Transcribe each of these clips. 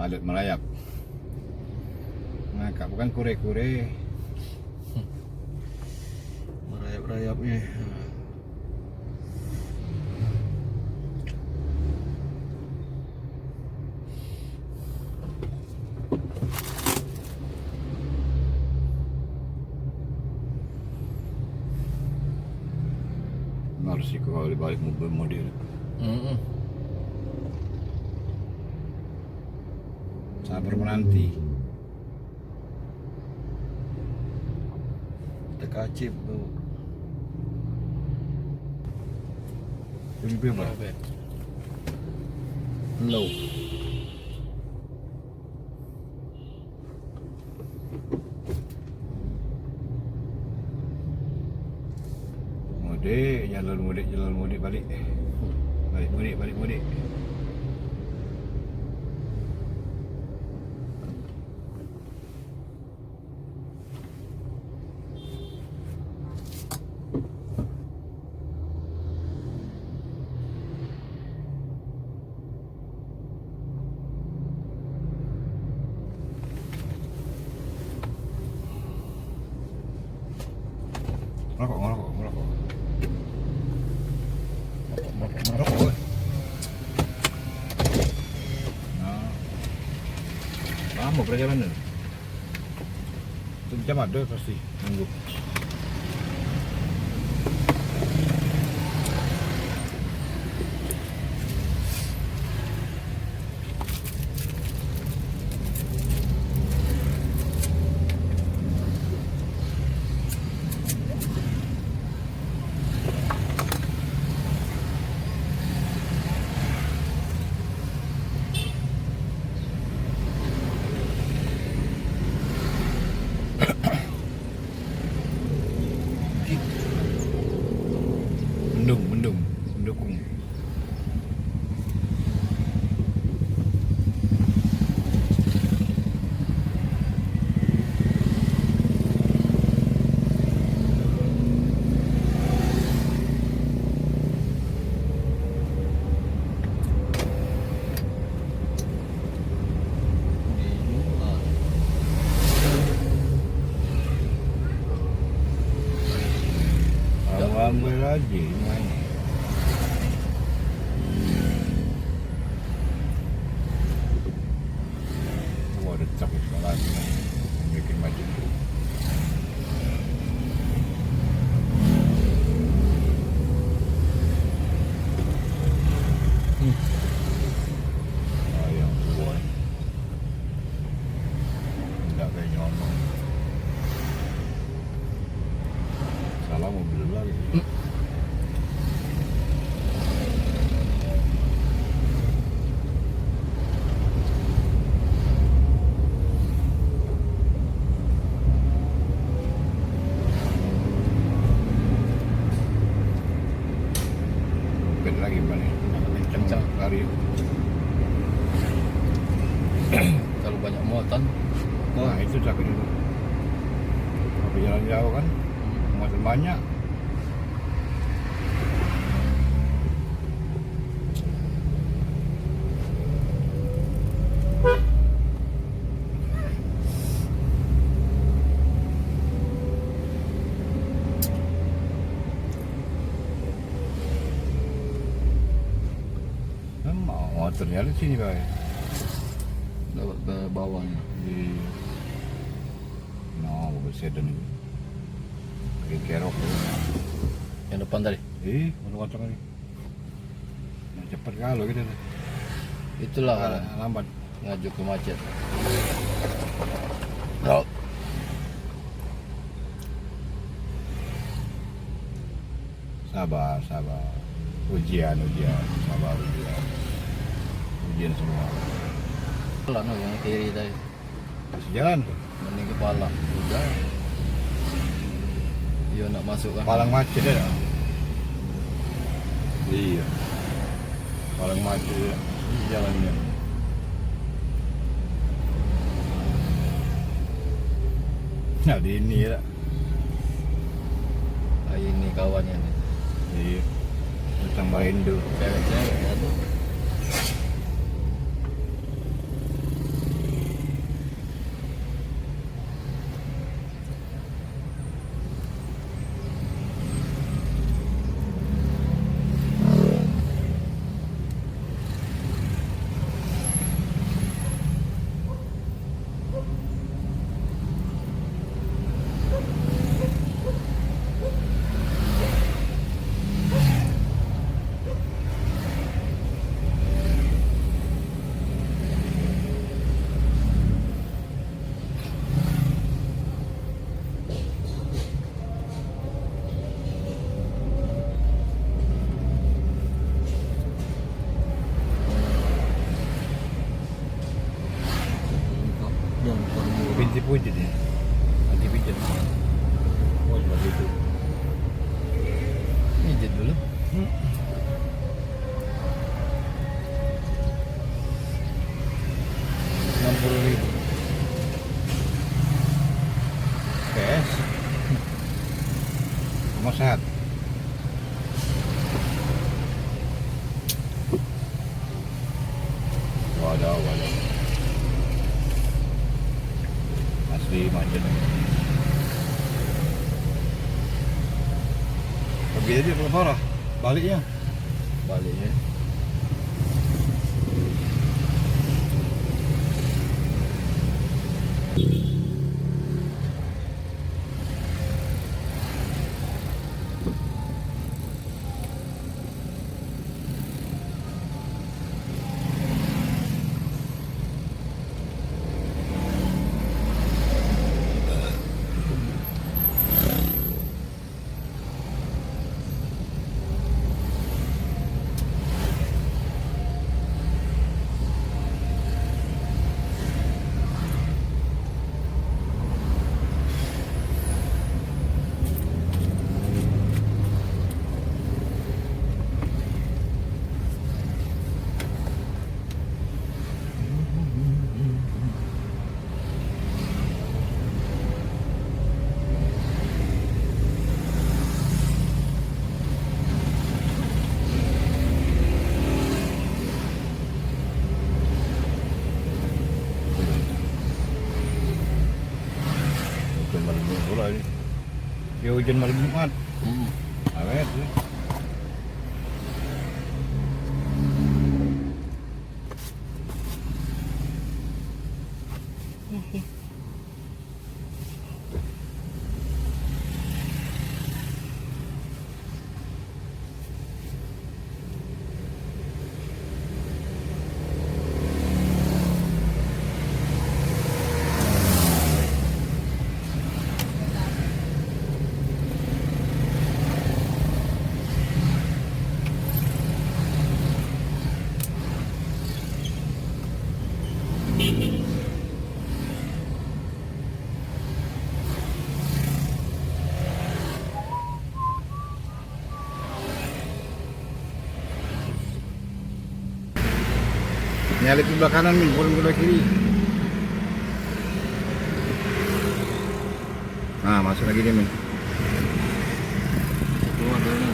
Palet melayap. Ngakak bukan kure-kure. Merayap-rayapnya. Harus sih kalau dibalik mobil model. Sabar menanti. Tekacip tuh. Ini berapa? Low. Jalan mudik balik mudik. Ngerokok. Nah, lama perjalanan. Jam ada pasti nunggu. Mendukung. Ambil aja main. Ada capek banget bikin macam itu. Yang tua tidak kayak nyomong. Salah mobil lagi. Lagi mana? Kencang lari. Kalau banyak muatan. Nah itu sakit itu. Tapi jalan jauh kan, muatan banyak. Ternyata di sini Pak. Dapat ke bawahnya. Di mobil sedan itu. Pakai kerok. Yang depan tadi. Mau kocok lagi. Nah, cepat kalau gitu. Itulah lambat ngaju ke macet. Sabar. Ujian. Sabar ujian semua. Pelan yang kiri tadi. Masih jalan. Mending kepala. Udah. Dia nak masuk kan. Palang macet ya. Iya. Palang macet ya. Jalannya. Nah di ini ya. Ini kawannya nih. Iya. Tambahin dulu. Cewek-cewek ya tuh. Pijit-pijit. Oh seperti itu. Pijit dulu. Hmm. Rp60.000. PS. Rumah sehat. Waduh, waduh. Asli macet. Pergi aja kalau parah. Baliknya. Baliknya. Hujan malam pula ini. Ya hujan malam Jumat. Awet sih. Nyalip sebelah kanan Min, bukan sebelah kiri. Nah, masuk lagi nih Min. Keluar dulu.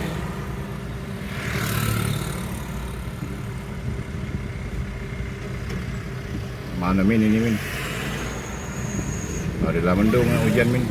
Mana Min ini Min? Ada lah mendung hujan Min.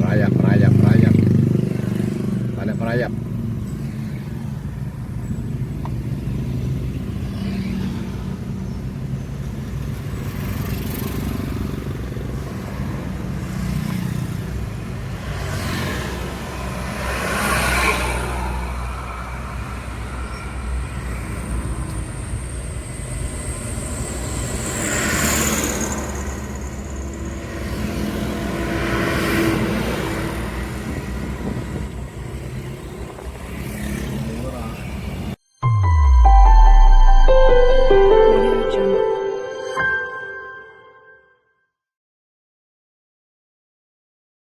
Merayap. Ada merayap.